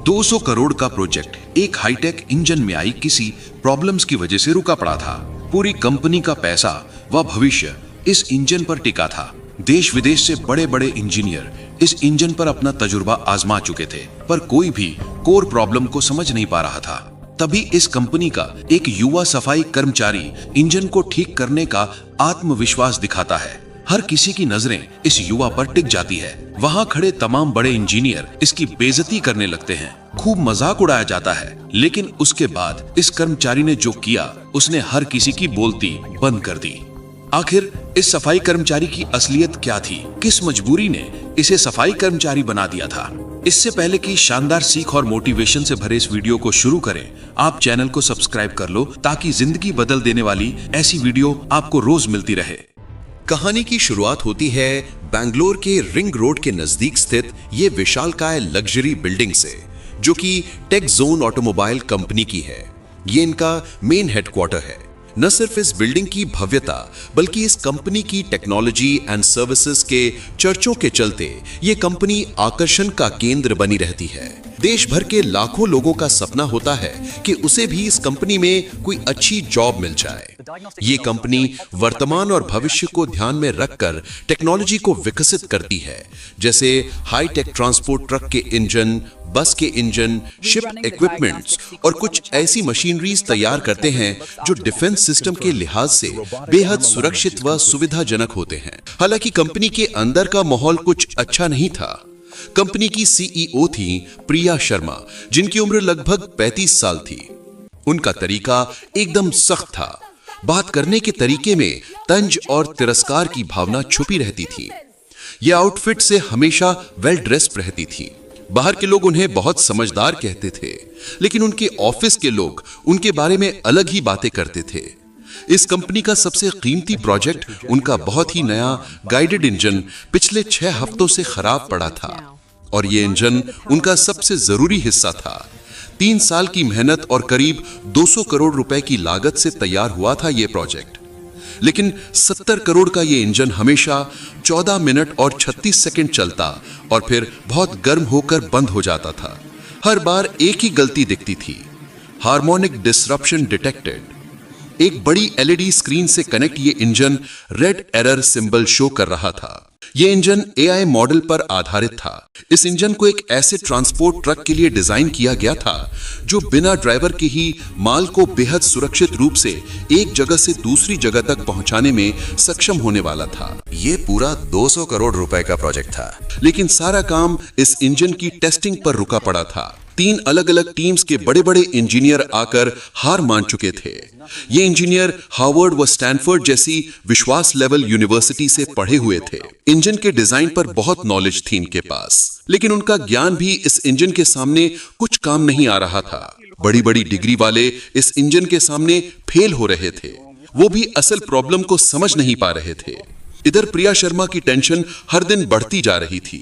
200 करोड़ का प्रोजेक्ट एक hi tech engine में आई किसी प्रॉब्लम्स की वजह से रुका पड़ा था। पूरी कंपनी का पैसा व भविष्य इस इंजन पर टिका था। देश विदेश से बड़े बड़े इंजीनियर इस इंजन पर अपना तजुर्बा आजमा चुके थे, पर कोई भी कोर प्रॉब्लम को समझ नहीं पा रहा था। तभी इस कंपनी का एक युवा सफाई कर्मचारी इंजन को ठीक करने का आत्मविश्वास दिखाता है। हर किसी की नजरें इस युवा पर टिक जाती है। वहां खड़े तमाम बड़े इंजीनियर इसकी बेइज्जती करने लगते हैं, खूब मजाक उड़ाया जाता है। लेकिन उसके बाद इस कर्मचारी ने जो किया, उसने हर किसी की बोलती बंद कर दी। आखिर इस सफाई कर्मचारी की असलियत क्या थी? किस मजबूरी ने इसे सफाई कर्मचारी बना दिया था? इससे पहले कि शानदार सीख और मोटिवेशन से भरे इस वीडियो को शुरू करें, आप चैनल को सब्सक्राइब कर लो ताकि जिंदगी बदल देने वाली ऐसी वीडियो आपको रोज मिलती रहे। कहानी की शुरुआत होती है बेंगलोर के रिंग रोड के नजदीक स्थित ये विशालकाय लग्जरी बिल्डिंग से, जो कि टेक जोन ऑटोमोबाइल कंपनी की है। ये इनका मेन हेडक्वार्टर है। न सिर्फ इस बिल्डिंग की भव्यता बल्कि इस कंपनी की टेक्नोलॉजी एंड सर्विसेज के चर्चों के चलते ये कंपनी आकर्षण का केंद्र बनी रहती है। देश भर के लाखों लोगों का सपना होता है कि उसे भी इस कंपनी में कोई अच्छी जॉब मिल जाए। ये कंपनी वर्तमान और भविष्य को ध्यान में रखकर टेक्नोलॉजी को विकसित करती है, जैसे हाई टेक ट्रांसपोर्ट ट्रक के इंजन, बस के इंजन, शिप इक्विपमेंट्स और कुछ ऐसी मशीनरीज तैयार करते हैं जो डिफेंस सिस्टम के लिहाज से बेहद सुरक्षित व सुविधाजनक होते हैं। हालांकि कंपनी के अंदर का माहौल कुछ अच्छा नहीं था। कंपनी की सीईओ थी प्रिया शर्मा, जिनकी उम्र लगभग 35 साल थी। उनका तरीका एकदम सख्त था। बात करने के तरीके में तंज और तिरस्कार की भावना छुपी रहती थी। यह आउटफिट से हमेशा वेल ड्रेस्ड रहती थी। बाहर के लोग उन्हें बहुत समझदार कहते थे, लेकिन उनके ऑफिस के लोग उनके बारे में अलग ही बातें करते थे। इस कंपनी का सबसे कीमती प्रोजेक्ट उनका बहुत ही नया गाइडेड इंजन पिछले 6 हफ्तों से खराब पड़ा था, और ये इंजन उनका सबसे जरूरी हिस्सा था। 3 साल की मेहनत और करीब 200 करोड़ रुपए की लागत से तैयार हुआ था ये प्रोजेक्ट। लेकिन 70 करोड़ का ये इंजन हमेशा 14 मिनट और 36 सेकंड चलता और फिर बहुत गर्म होकर बंद हो जाता था। हर बार एक ही गलती दिखती थी, हार्मोनिक डिसरप्शन डिटेक्टेड। एक बड़ी एलईडी स्क्रीन से कनेक्ट ये engine red error symbol show कर रहा था। ये इंजन एआई मॉडल पर आधारित था। इस इंजन को एक ऐसे ट्रांसपोर्ट ट्रक के लिए डिजाइन किया गया था जो बिना ड्राइवर के ही माल को बेहद सुरक्षित रूप से एक जगह से दूसरी जगह तक पहुंचाने में सक्षम होने वाला था। ये पूरा 200 करोड़ रुपए का प्रोजेक्ट था, लेकिन सारा काम इस इंजन की टेस्टिंग पर रुका पड़ा था। 3 अलग अलग टीम्स के बड़े बड़े इंजीनियर आकर हार मान चुके थे। ये इंजीनियर हार्वर्ड व स्टैनफोर्ड जैसी विश्वास लेवल यूनिवर्सिटी से पढ़े हुए थे। इंजन के डिजाइन पर बहुत नॉलेज थी इनके पास, लेकिन उनका ज्ञान भी इस इंजन के सामने कुछ काम नहीं आ रहा था। बड़ी बड़ी डिग्री वाले इस इंजन के सामने फेल हो रहे थे। वो भी असल प्रॉब्लम को समझ नहीं पा रहे थे। इधर प्रिया शर्मा की टेंशन हर दिन बढ़ती जा रही थी।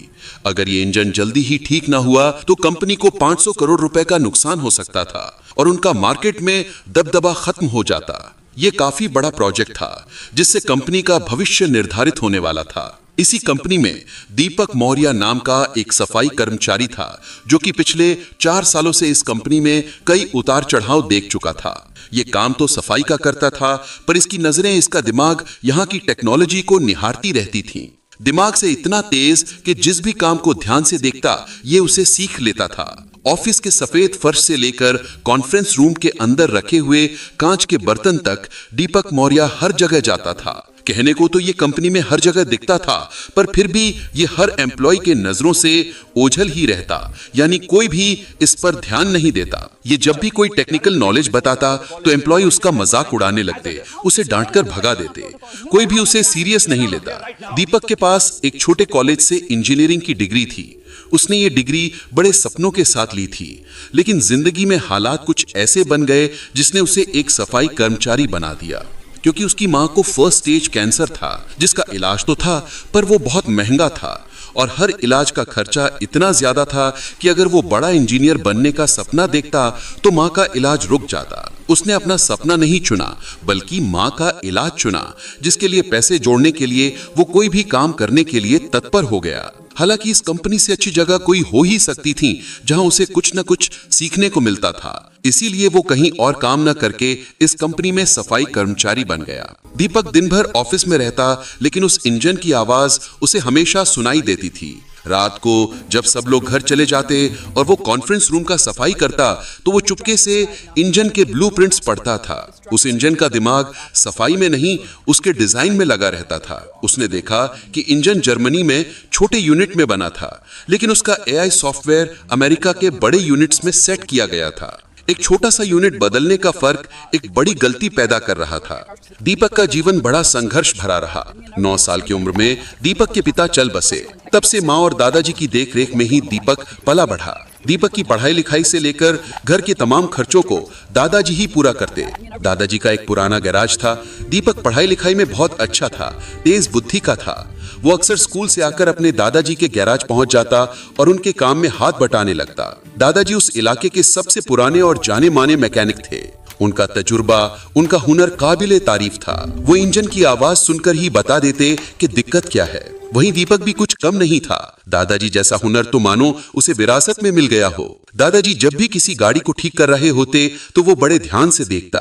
अगर ये इंजन जल्दी ही ठीक ना हुआ तो कंपनी को 500 करोड़ रुपए का नुकसान हो सकता था और उनका मार्केट में दबदबा खत्म हो जाता। ये काफी बड़ा प्रोजेक्ट था जिससे कंपनी का भविष्य निर्धारित होने वाला था। इसी कंपनी में दीपक मौर्य नाम का एक सफाई कर्मचारी था, जो कि पिछले 4 सालों से इस कंपनी में कई उतार चढ़ाव देख चुका था। ये काम तो सफाई का करता था, पर इसकी नजरें, इसका दिमाग यहाँ की टेक्नोलॉजी को निहारती रहती थीं। दिमाग से इतना तेज कि जिस भी काम को ध्यान से देखता ये उसे सीख लेता था। ऑफिस के सफेद फर्श से लेकर कॉन्फ्रेंस रूम के अंदर रखे हुए कांच के बर्तन तक दीपक मौर्य हर जगह जाता था। कहने को तो ये कंपनी में हर जगह दिखता था, पर फिर भी ये हर एम्प्लॉय के नजरों से ओझल ही रहता, यानी कोई भी इस पर ध्यान नहीं देता। ये जब भी कोई टेक्निकल नॉलेज बताता तो एम्प्लॉय उसका मजाक उड़ाने लगते, उसे डांटकर भगा देते। कोई भी उसे सीरियस नहीं लेता। दीपक के पास एक छोटे कॉलेज से इंजीनियरिंग की डिग्री थी। उसने ये डिग्री बड़े सपनों के साथ ली थी, लेकिन जिंदगी में हालात कुछ ऐसे बन गए जिसने उसे एक सफाई कर्मचारी बना दिया। क्योंकि उसकी मां को फर्स्ट स्टेज कैंसर था, जिसका इलाज तो था पर वो बहुत महंगा था और हर इलाज का खर्चा इतना ज्यादा था कि अगर वो बड़ा इंजीनियर बनने का सपना देखता तो मां का इलाज रुक जाता। उसने अपना सपना नहीं चुना बल्कि मां का इलाज चुना, जिसके लिए पैसे जोड़ने के लिए वो कोई भी काम करने के लिए तत्पर हो गया। हालांकि इस कंपनी से अच्छी जगह कोई हो ही सकती थी जहां उसे कुछ न कुछ सीखने को मिलता था। इसीलिए वो कहीं और काम न करके इस कंपनी में सफाई कर्मचारी बन गया। दीपक दिन भर ऑफिस में रहता, लेकिन उस इंजन की आवाज उसे हमेशा सुनाई देती थी। रात को जब सब लोग घर चले जाते और वो कॉन्फ्रेंस रूम का सफाई करता, तो वो चुपके से इंजन के ब्लूप्रिंट्स पढ़ता था। उस इंजन का दिमाग सफाई में नहीं, उसके डिजाइन में लगा रहता था। उसने देखा कि इंजन जर्मनी में छोटे यूनिट में बना था, लेकिन उसका एआई सॉफ्टवेयर अमेरिका के बड़े यूनिट्स में सेट किया गया था। एक छोटा सा यूनिट बदलने का फर्क एक बड़ी गलती पैदा कर रहा था। दीपक का जीवन बड़ा संघर्ष भरा रहा। 9 साल की उम्र में दीपक के पिता चल बसे। तब से माँ और दादाजी की देखरेख में ही दीपक पला बढ़ा। दीपक की पढ़ाई लिखाई से लेकर घर के तमाम खर्चों को दादाजी ही पूरा करते। दादाजी का एक पुराना गैराज था। दीपक पढ़ाई लिखाई में बहुत अच्छा था, तेज बुद्धि का था। वो अक्सर स्कूल से आकर अपने दादाजी के गैराज पहुंच जाता और उनके काम में हाथ बटाने लगता। दादाजी उस इलाके के सबसे पुराने और जाने माने मैकेनिक थे। उनका तजुर्बा, उनका हुनर काबिले तारीफ था। वो इंजन की आवाज सुनकर ही बता देते कि दिक्कत क्या है। वहीं दीपक भी कुछ कम नहीं था। दादाजी जैसा हुनर तो मानो उसे विरासत में मिल गया हो। दादाजी जब भी किसी गाड़ी को ठीक कर रहे होते तो वो बड़े ध्यान से देखता,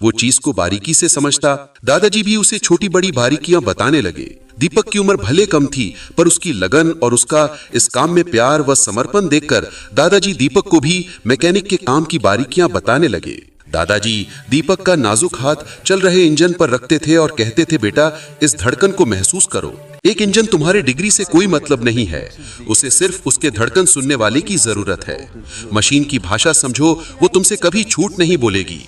वो चीज को बारीकी से समझता। दादाजी भी उसे छोटी बड़ी बारीकियां बताने लगे। दीपक की उम्र भले कम थी, पर उसकी लगन और उसका इस काम में प्यार व समर्पण देखकर दादाजी दीपक को भी मैकेनिक के काम की बारीकियां बताने लगे। दादाजी दीपक का नाजुक हाथ चल रहे इंजन पर रखते थे और कहते थे, बेटा इस धड़कन को महसूस करो। एक इंजन तुम्हारे डिग्री से कोई मतलब नहीं है, उसे सिर्फ उसके धड़कन सुनने वाले की जरूरत है। मशीन की भाषा समझो, वो तुमसे कभी झूठ नहीं बोलेगी।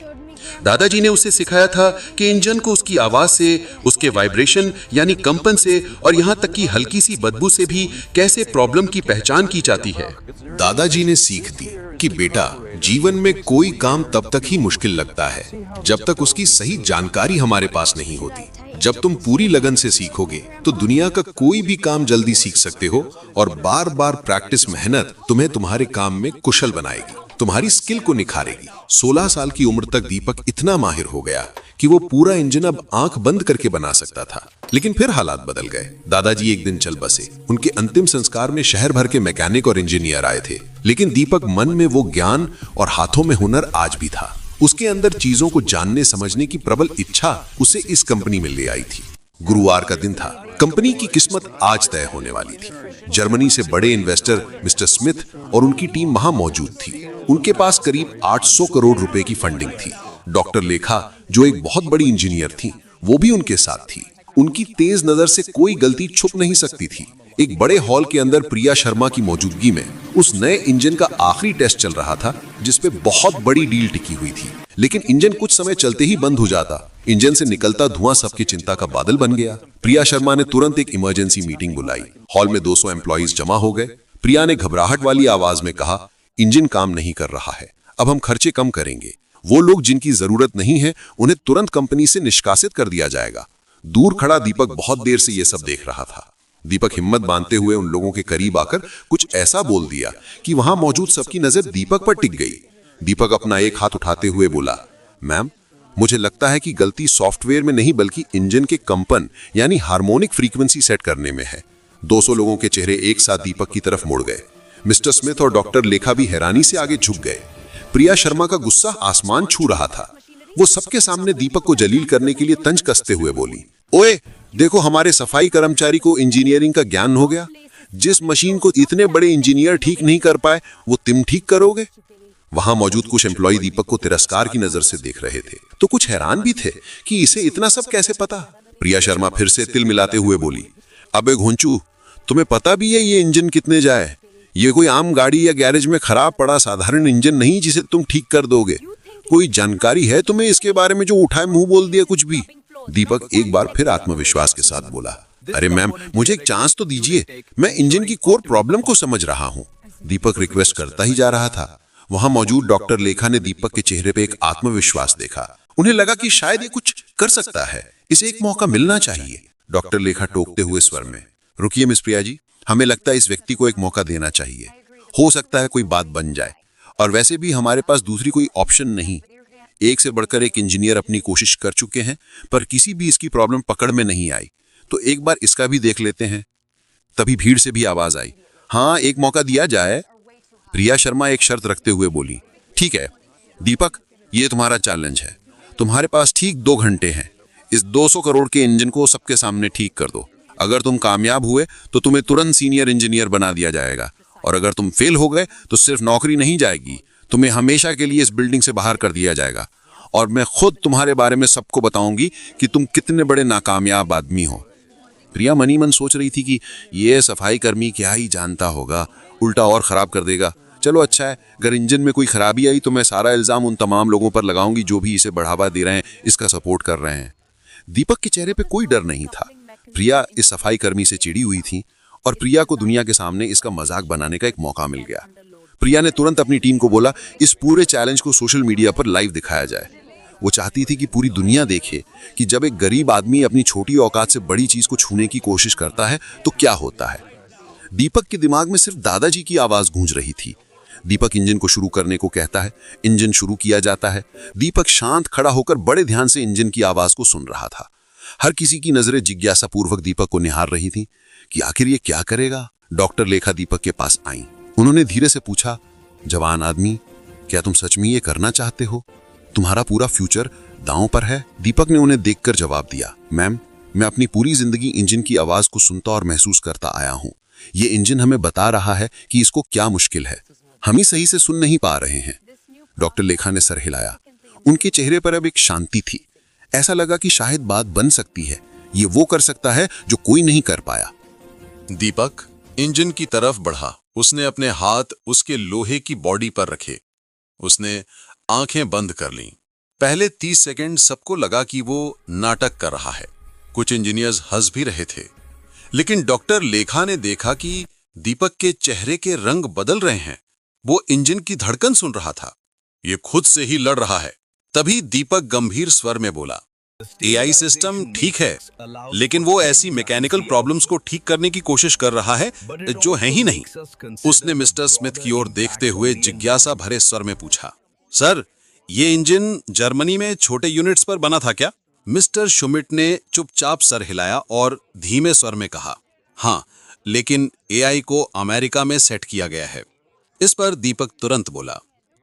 दादाजी ने उसे सिखाया था कि इंजन को उसकी आवाज से, उसके वाइब्रेशन यानी कंपन से और यहाँ तक कि हल्की सी बदबू से भी कैसे प्रॉब्लम की पहचान की जाती है। दादाजी ने सीख दी कि बेटा, जीवन में कोई काम तब तक ही मुश्किल लगता है जब तक उसकी सही जानकारी हमारे पास नहीं होती। जब तुम पूरी लगन से सीखोगे तो दुनिया का कोई भी काम जल्दी सीख सकते हो और बार बार प्रैक्टिस मेहनत तुम्हें तुम्हारे काम में कुशल बनाएगी, तुम्हारी स्किल को निखारेगी। 16 साल की उम्र तक दीपक इतना माहिर हो गया कि वो पूरा इंजन अब आंख बंद करके बना सकता था। लेकिन फिर हालात बदल गए। दादाजी एक दिन चल बसे। उनके अंतिम संस्कार में शहर भर के मैकेनिक और इंजीनियर आए थे, लेकिन दीपक मन में वो ज्ञान और हाथों में हुनर आज भी था। उसके अंदर चीजों को जानने समझने की प्रबल इच्छा उसे इस कंपनी में ले आई थी। गुरुवार का दिन था। कंपनी की किस्मत आज तय होने वाली थी। जर्मनी से बड़े इन्वेस्टर मिस्टर स्मिथ और उनकी टीम वहां मौजूद थी। उनके पास करीब 800 करोड़ रुपए की फंडिंग थी। डॉक्टर लेखा, जो एक बहुत बड़ी इंजीनियर थी, वो भी उनके साथ थी। उनकी तेज नजर से कोई गलती छुप नहीं सकती थी। एक बड़े हॉल के अंदर प्रिया शर्मा की मौजूदगी में उस नए इंजन का आखिरी टेस्ट चल रहा था, जिसपे बहुत बड़ी डील टिकी हुई थी। लेकिन इंजन कुछ समय चलते ही बंद हो जाता। इंजन से निकलता धुआं सबकी चिंता का बादल बन गया। प्रिया शर्मा ने तुरंत एक इमरजेंसी मीटिंग बुलाई। हॉल में 200 एम्प्लॉइज जमा हो गए। प्रिया ने घबराहट वाली आवाज में कहा, इंजन काम नहीं कर रहा है, अब हम खर्चे कम करेंगे। वो लोग जिनकी जरूरत नहीं है उन्हें तुरंत कंपनी से निष्कासित कर दिया जाएगा। दूर खड़ा दीपक बहुत देर से ये सब देख रहा था। दीपक हिम्मत बांधते हुए उन लोगों के करीब आकर कुछ ऐसा बोल दिया कि वहां मौजूद सबकी नजर दीपक पर टिक गई। दीपक अपना एक हाथ उठाते हुए बोला, मैम, मुझे लगता है कि गलती सॉफ्टवेयर में नहीं बल्कि इंजन के कंपन यानी हार्मोनिक फ्रीक्वेंसी सेट करने में है। 200 लोगों के चेहरे एक साथ दीपक की तरफ मुड़ गए। मिस्टर स्मिथ और डॉक्टर लेखा भी हैरानी से आगे झुक गए। प्रिया शर्मा का गुस्सा आसमान छू रहा था। वो सबके सामने दीपक को जलील करने के लिए तंज कसते हुए बोली, ओए देखो, हमारे सफाई कर्मचारी को इंजीनियरिंग का ज्ञान हो गया। जिस मशीन को इतने बड़े इंजीनियर ठीक नहीं कर पाए, वो तुम ठीक करोगे। वहां मौजूद कुछ एम्प्लॉय दीपक को तिरस्कार की नजर से देख रहे थे, तो कुछ हैरान भी थे कि इसे इतना सब कैसे पता। प्रिया शर्मा फिर से तिल मिलाते हुए बोली, अबे घुंचू, तुम्हें पता भी है ये इंजन कितने जाए? ये कोई आम गाड़ी या गैरेज में खराब पड़ा साधारण इंजन नहीं जिसे तुम ठीक कर दोगे। कोई जानकारी है तुम्हें इसके बारे में जो उठाए मुंह बोल दिया कुछ भी? दीपक एक बार फिर आत्मविश्वास के साथ बोला, अरे मैम, मुझे एक चांस तो दीजिए, मैं इंजन की कोर प्रॉब्लम को समझ रहा हूँ। दीपक रिक्वेस्ट करता ही जा रहा था। वहां मौजूद डॉक्टर लेखा ने दीपक के चेहरे पे एक आत्मविश्वास देखा। उन्हें लगा कि शायद ये कुछ कर सकता है, इसे एक मौका मिलना चाहिए। डॉक्टर लेखा टोकते हुए स्वर में, रुकिए मिस प्रिया जी, हमें लगता है इस व्यक्ति को एक मौका देना चाहिए। हो सकता है कोई बात बन जाए, और वैसे भी हमारे पास दूसरी कोई ऑप्शन नहीं। एक से बढ़कर एक इंजीनियर अपनी कोशिश कर चुके हैं, पर किसी भी इसकी प्रॉब्लम पकड़ में नहीं आई, तो एक बार इसका भी देख लेते हैं। तभी भीड़ से भी आवाज आई, हाँ एक मौका दिया जाए। प्रिया शर्मा एक शर्त रखते हुए बोली, ठीक है दीपक, ये तुम्हारा चैलेंज है। तुम्हारे पास ठीक 2 घंटे हैं। इस 200 करोड़ के इंजन को सबके सामने ठीक कर दो। अगर तुम कामयाब हुए तो तुम्हें तुरंत सीनियर इंजीनियर बना दिया जाएगा, और अगर तुम फेल हो गए तो सिर्फ नौकरी नहीं जाएगी, तुम्हें हमेशा के लिए इस बिल्डिंग से बाहर कर दिया जाएगा। और मैं खुद तुम्हारे बारे में सबको बताऊंगी कि तुम कितने बड़े नाकामयाब आदमी हो। प्रिया मनी मन सोच रही थी कि ये सफाई कर्मी क्या ही जानता होगा, उल्टा और खराब कर देगा। चलो अच्छा है, अगर इंजन में कोई खराबी आई तो मैं सारा इल्जाम उन तमाम लोगों पर लगाऊंगी जो भी इसे बढ़ावा दे रहे हैं, इसका सपोर्ट कर रहे हैं। दीपक के चेहरे पे कोई डर नहीं था। प्रिया इस सफाई कर्मी से चिड़ी हुई थी और प्रिया को दुनिया के सामने इसका मजाक बनाने का एक मौका मिल गया। प्रिया ने तुरंत अपनी टीम को बोला, इस पूरे चैलेंज को सोशल मीडिया पर लाइव दिखाया जाए। वो चाहती थी कि पूरी दुनिया देखे कि जब एक गरीब आदमी अपनी छोटी औकात से बड़ी चीज को छूने की कोशिश करता है तो क्या होता है। दीपक के दिमाग में सिर्फ दादाजी की आवाज गूंज रही थी। दीपक इंजन को शुरू करने को कहता है, इंजन शुरू किया जाता है। दीपक शांत खड़ा होकर बड़े ध्यान से इंजन की आवाज को सुन रहा था। हर किसी की नजरें जिज्ञासा पूर्वक दीपक को निहार रही थी कि आखिर ये क्या करेगा। डॉक्टर लेखा दीपक के पास आई। उन्होंने धीरे से पूछा, जवान आदमी, क्या तुम सच में ये करना चाहते हो? तुम्हारा पूरा फ्यूचर दांव पर है। दीपक ने उन्हें देखकर जवाब दिया, मैम, मैं अपनी पूरी जिंदगी इंजन की आवाज को सुनता और महसूस करता आया हूं। ये इंजन हमें बता रहा है कि इसको क्या मुश्किल है, हम ही सही से सुन नहीं पा रहे हैं। डॉक्टर लेखा ने सर हिलाया। उनके चेहरे पर अब एक शांति थी। ऐसा लगा कि शायद बात बन सकती है। ये वो कर सकता है जो कोई नहीं कर पाया। दीपक इंजन की तरफ बढ़ा। उसने अपने हाथ उसके लोहे की बॉडी पर रखे। उसने आंखें बंद कर लीं। पहले 30 सेकंड सबको लगा कि वो नाटक कर रहा है। कुछ इंजीनियर्स हंस भी रहे थे, लेकिन डॉक्टर लेखा ने देखा कि दीपक के चेहरे के रंग बदल रहे हैं। वो इंजन की धड़कन सुन रहा था। ये खुद से ही लड़ रहा है। तभी दीपक गंभीर स्वर में बोला, एआई सिस्टम ठीक है, लेकिन वो ऐसी मैकेनिकल प्रॉब्लम्स को ठीक करने की कोशिश कर रहा है जो है ही नहीं। उसने मिस्टर स्मिथ की ओर देखते हुए जिज्ञासा भरे स्वर में पूछा, सर, ये इंजन जर्मनी में छोटे यूनिट्स पर बना था क्या? मिस्टर शुमिट ने चुपचाप सर हिलाया और धीमे स्वर में कहा, हाँ, लेकिन एआई को अमेरिका में सेट किया गया है। इस पर दीपक तुरंत बोला,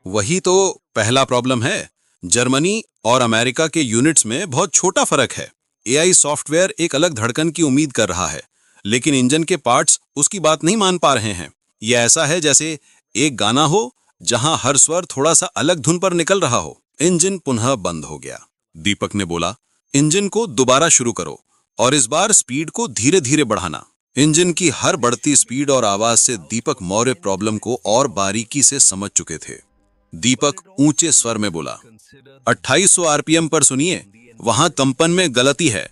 वही तो पहला प्रॉब्लम है। जर्मनी और अमेरिका के यूनिट्स में बहुत छोटा फर्क है। एआई सॉफ्टवेयर एक अलग धड़कन की उम्मीद कर रहा है, लेकिन इंजन के पार्ट्स उसकी बात नहीं मान पा रहे हैं। यह ऐसा है जैसे एक गाना हो जहां हर स्वर थोड़ा सा अलग धुन पर निकल रहा हो। इंजन पुनः बंद हो गया। दीपक ने बोला, इंजन को दोबारा शुरू करो और इस बार स्पीड को धीरे धीरे बढ़ाना। इंजन की हर बढ़ती स्पीड और आवाज से दीपक मौर्य प्रॉब्लम को और बारीकी से समझ चुके थे। दीपक ऊंचे स्वर में बोला, 2800 आरपीएम पर सुनिए, वहां कंपन में गलती है।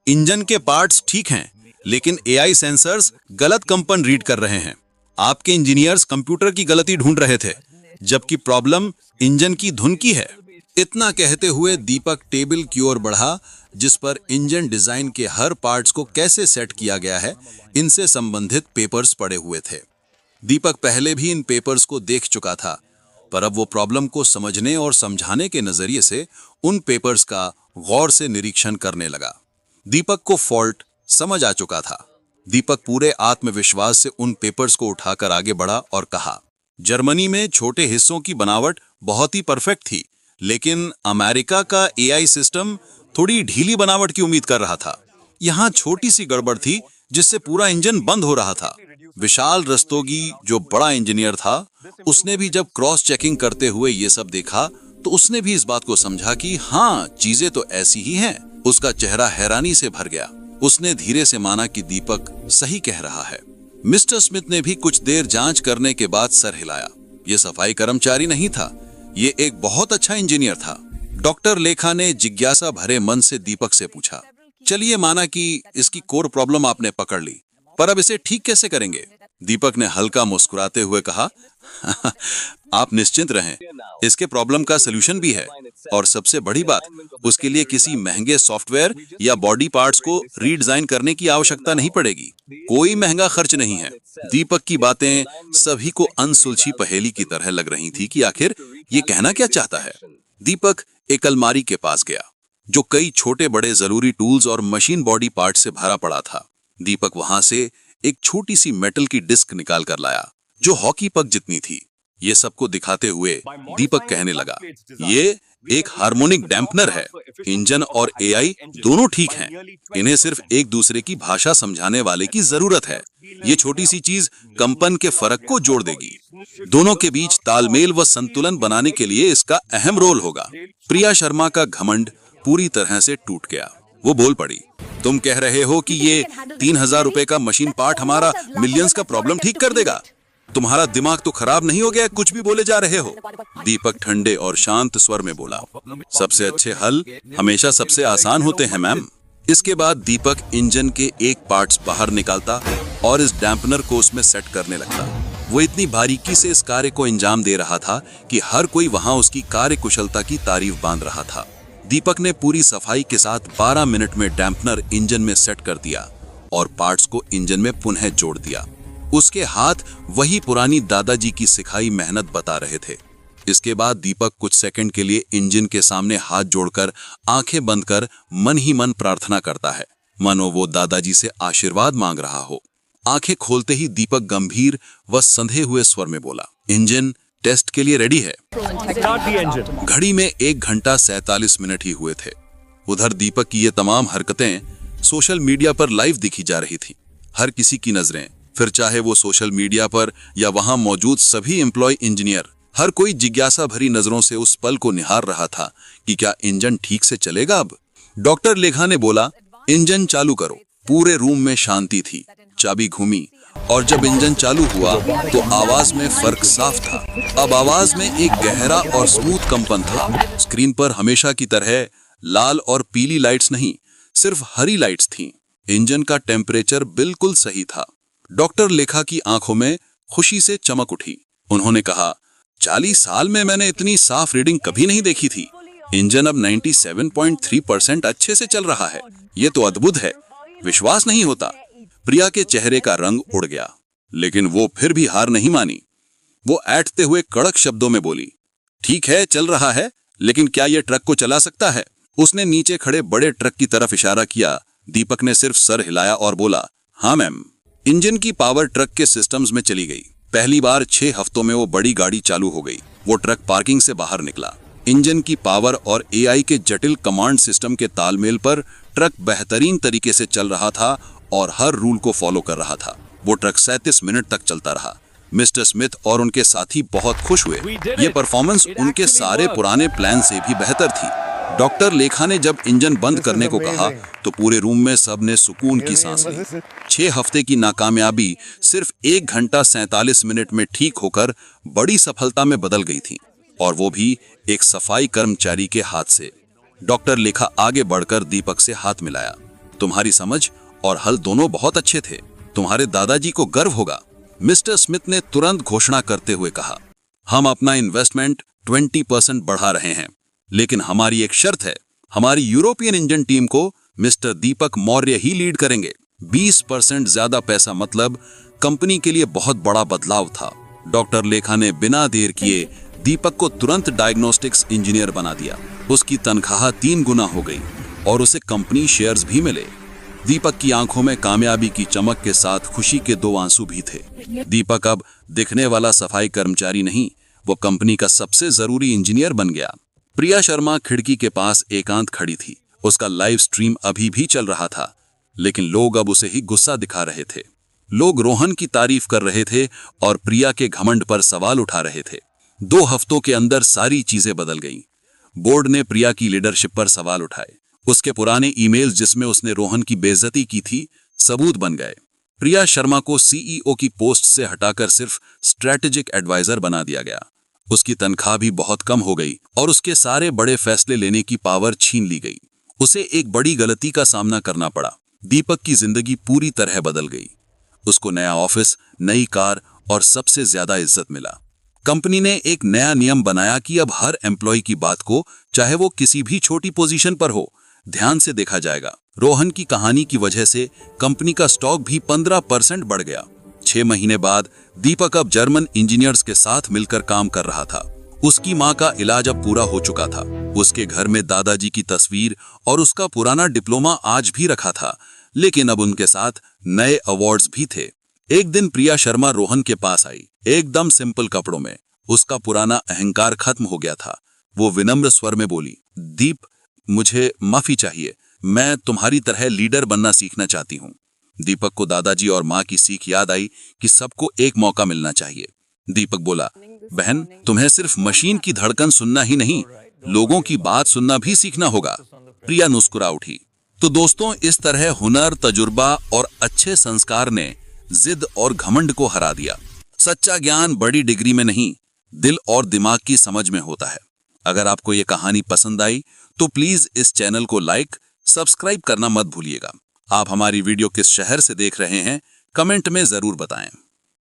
इंजन के पार्ट्स ठीक हैं, लेकिन एआई सेंसर्स गलत कंपन रीड कर रहे हैं। आपके इंजीनियर्स कंप्यूटर की गलती ढूंढ रहे थे, जबकि प्रॉब्लम इंजन की धुन की है। इतना कहते हुए दीपक टेबल की ओर बढ़ा जिस पर इंजन डिजाइन के हर पार्ट्स को कैसे सेट किया गया है, इनसे संबंधित पेपर्स पड़े हुए थे। दीपक पहले भी इन पेपर्स को देख चुका था, पर अब वो प्रॉब्लम को समझने और समझाने के नजरिए से उन पेपर्स का गौर से निरीक्षण करने लगा। दीपक को फॉल्ट समझ आ चुका था। दीपक पूरे आत्मविश्वास से उन पेपर्स को उठाकर आगे बढ़ा और कहा, जर्मनी में छोटे हिस्सों की बनावट बहुत ही परफेक्ट थी, लेकिन अमेरिका का एआई सिस्टम थोड़ी ढीली बनावट की उम्मीद कर रहा था। यहाँ छोटी सी गड़बड़ थी जिससे पूरा इंजन बंद हो रहा था। विशाल रस्तोगी, जो बड़ा इंजीनियर था, उसने भी जब क्रॉस चेकिंग करते हुए ये सब देखा तो उसने भी इस बात को समझा कि हाँ, चीजें तो ऐसी ही हैं। उसका चेहरा हैरानी से भर गया। उसने धीरे से माना कि दीपक सही कह रहा है। मिस्टर स्मिथ ने भी कुछ देर जांच करने के बाद सर हिलाया। ये सफाई कर्मचारी नहीं था, ये एक बहुत अच्छा इंजीनियर था। डॉक्टर लेखा ने जिज्ञासा भरे मन से दीपक से पूछा, चलिए माना कि इसकी कोर प्रॉब्लम आपने पकड़ ली, पर अब इसे ठीक कैसे करेंगे? दीपक ने हल्का मुस्कुराते हुए कहा, आप निश्चिंत रहें, इसके प्रॉब्लम का सलूशन भी है, और सबसे बड़ी बात, उसके लिए किसी महंगे सॉफ्टवेयर या बॉडी पार्ट्स को रीडिजाइन करने की आवश्यकता नहीं पड़ेगी। कोई महंगा खर्च नहीं है। दीपक की बातें सभी को अनसुलझी पहेली की तरह लग रही थी कि आखिर ये कहना क्या चाहता है। दीपक एक अलमारी के पास गया जो कई छोटे बड़े जरूरी टूल्स और मशीन बॉडी पार्ट से भरा पड़ा था। दीपक वहां से एक छोटी सी मेटल की डिस्क निकाल कर लाया जो हॉकी पक जितनी थी। ये सबको दिखाते हुए दीपक कहने लगा, ये एक हार्मोनिक डैम्पनर है। इंजन और एआई दोनों ठीक हैं। इन्हें सिर्फ एक दूसरे की भाषा समझाने वाले की जरूरत है। ये छोटी सी चीज कंपन के फर्क को जोड़ देगी। दोनों के बीच तालमेल व संतुलन बनाने के लिए इसका अहम रोल होगा। प्रिया शर्मा का घमंड पूरी तरह से टूट गया। वो बोल पड़ी, तुम कह रहे हो कि ये 3000 रुपए का मशीन पार्ट हमारा मिलियंस का प्रॉब्लम ठीक कर देगा? तुम्हारा दिमाग तो खराब नहीं हो गया? कुछ भी बोले जा रहे हो। दीपक ठंडे और शांत स्वर में बोला, सबसे अच्छे हल हमेशा सबसे आसान होते हैं मैम। इसके बाद दीपक इंजन के एक पार्ट्स बाहर निकालता और इस डैम्पनर को उसमें सेट करने लगता। वो इतनी बारीकी से इस कार्य को अंजाम दे रहा था कि हर कोई वहां उसकी कार्य कुशलता की तारीफ बांध रहा था। दीपक ने पूरी सफाई के साथ 12 मिनट में डैम्पनर इंजन में सेट कर दिया और पार्ट्स को इंजन में पुनः जोड़ दिया। उसके हाथ वही पुरानी दादाजी की सिखाई मेहनत बता रहे थे। इसके बाद दीपक कुछ सेकंड के लिए इंजन के सामने हाथ जोड़कर आंखें बंद कर मन ही मन प्रार्थना करता है, मानो वो दादाजी से आशीर्वाद मांग रहा हो। आंखें खोलते ही दीपक गंभीर व संधे हुए स्वर में बोला, इंजन टेस्ट के लिए रेडी है। घड़ी में 1 घंटा 47 मिनट ही हुए थे। उधर दीपक की ये तमाम हरकतें सोशल मीडिया पर लाइव दिखी जा रही थी। हर किसी की नजरें, फिर चाहे वो सोशल मीडिया पर या वहां मौजूद सभी एम्प्लॉय इंजीनियर, हर कोई जिज्ञासा भरी नजरों से उस पल को निहार रहा था कि क्या इंजन ठीक से चलेगा अब। डॉक्टर लेखा ने बोला, इंजन चालू करो। पूरे रूम में शांति थी। चाबी घूमी और जब इंजन चालू हुआ तो आवाज में फर्क साफ था। अब आवाज में एक गहरा और स्मूथ कंपन था। स्क्रीन पर हमेशा की तरह लाल और पीली लाइट्स नहीं, सिर्फ हरी लाइट्स थीं। इंजन का टेम्परेचर बिल्कुल सही था। डॉक्टर लेखा की आंखों में खुशी से चमक उठी। उन्होंने कहा, 40 साल में मैंने इतनी साफ रीडिंग कभी नहीं देखी थी। इंजन अब 97.3% अच्छे से चल रहा है। ये तो अद्भुत है, विश्वास नहीं होता। प्रिया के चेहरे का रंग उड़ गया, लेकिन वो फिर भी हार नहीं मानी। वो ऐंठते हुए कड़क शब्दों में बोली, ठीक है चल रहा है, लेकिन क्या ये ट्रक को चला सकता है? उसने नीचे खड़े बड़े ट्रक की तरफ इशारा किया। दीपक ने सिर्फ सर हिलाया और बोला, हाँ मैम। इंजन की पावर ट्रक के सिस्टम्स में चली गई। पहली बार 6 हफ्तों में वो बड़ी गाड़ी चालू हो गई। वो ट्रक पार्किंग से बाहर निकला। इंजन की पावर और एआई के जटिल कमांड सिस्टम के तालमेल पर ट्रक बेहतरीन तरीके से चल रहा था और हर रूल को फॉलो कर रहा था। वो ट्रक 37 मिनट तक चलता रहा। मिस्टर स्मिथ और उनके साथी बहुत खुश हुए। ये परफॉर्मेंस उनके सारे पुराने प्लान से भी बेहतर थी। डॉक्टर लेखा ने जब इंजन बंद करने को कहा तो पूरे रूम में सबने सुकून की सांस ली। 6 हफ्ते की नाकामयाबी सिर्फ 1 घंटा 47 मिनट में ठीक होकर बड़ी सफलता में बदल गई थी, और वो भी एक सफाई कर्मचारी के हाथ से। डॉक्टर लेखा आगे बढ़कर दीपक से हाथ मिलाया। तुम्हारी समझ और हल दोनों बहुत अच्छे थे। तुम्हारे दादाजी को गर्व होगा। मिस्टर स्मिथ ने तुरंत घोषणा करते हुए कहा, हम अपना इन्वेस्टमेंट 20% बढ़ा रहे हैं, लेकिन हमारी एक शर्त है। हमारी यूरोपियन इंजन टीम को मिस्टर दीपक मौर्य ही लीड करेंगे। 20% ज्यादा पैसा मतलब कंपनी के लिए बहुत बड़ा बदलाव था। डॉक्टर लेखा ने बिना देर किए दीपक को तुरंत डायग्नोस्टिक्स इंजीनियर बना दिया। उसकी तनख्वाह 3 गुना हो गई और उसे कंपनी शेयर्स भी मिले। दीपक की आंखों में कामयाबी की चमक के साथ खुशी के 2 आंसू भी थे। दीपक अब दिखने वाला सफाई कर्मचारी नहीं, वो कंपनी का सबसे जरूरी इंजीनियर बन गया। प्रिया शर्मा खिड़की के पास एकांत खड़ी थी। उसका लाइव स्ट्रीम अभी भी चल रहा था, लेकिन लोग अब उसे ही गुस्सा दिखा रहे थे। लोग रोहन की तारीफ कर रहे थे और प्रिया के घमंड पर सवाल उठा रहे थे। 2 हफ्तों के अंदर सारी चीजें बदल गईं। बोर्ड ने प्रिया की लीडरशिप पर सवाल उठाए। उसके पुराने ईमेल्स जिसमें उसने रोहन की बेइज्जती की थी, सबूत बन गए। प्रिया शर्मा को सीईओ की पोस्ट से हटाकर सिर्फ स्ट्रेटेजिक एडवाइजर बना दिया गया। उसकी तनख्वाह भी बहुत कम हो गई और उसके सारे बड़े फैसले लेने की पावर छीन ली गई। उसे एक बड़ी गलती का सामना करना पड़ा। दीपक की जिंदगी पूरी तरह बदल गई। उसको नया ऑफिस, नई कार और सबसे ज्यादा इज्जत मिला। कंपनी ने एक नया नियम बनाया कि अब हर एम्प्लॉय की बात को, चाहे वो किसी भी छोटी पोजीशन पर हो, ध्यान से देखा जाएगा। रोहन की कहानी की वजह से कंपनी का स्टॉक भी 15% बढ़ गया। 6 महीने बाद दीपक अब जर्मन इंजीनियर्स के साथ मिलकर काम कर रहा था। उसकी मां का इलाज अब पूरा हो चुका था। उसके घर में दादाजी की तस्वीर और उसका पुराना डिप्लोमा आज भी रखा था। लेकिन अब उनके साथ नए अवार्ड्स भी थे। एक दिन प्रिया शर्मा रोहन के पास आई, एकदम सिंपल कपड़ों में। उसका पुराना अहंकार खत्म हो गया था। वो विनम्र स्वर में बोली, दीप, मुझे माफी चाहिए, मैं तुम्हारी तरह लीडर बनना सीखना चाहती हूँ। दीपक को दादाजी और माँ की सीख याद आई कि सबको एक मौका मिलना चाहिए। दीपक बोला, बहन, तुम्हें सिर्फ मशीन की धड़कन सुनना ही नहीं, लोगों की बात सुनना भी सीखना होगा। प्रिया मुस्कुरा उठी। तो दोस्तों, इस तरह हुनर, तजुर्बा और अच्छे संस्कार ने जिद और घमंड को हरा दिया। सच्चा ज्ञान बड़ी डिग्री में नहीं, दिल और दिमाग की समझ में होता है। अगर आपको ये कहानी पसंद आई तो प्लीज इस चैनल को लाइक, सब्सक्राइब करना मत भूलिएगा। आप हमारी वीडियो किस शहर से देख रहे हैं, कमेंट में जरूर बताएं।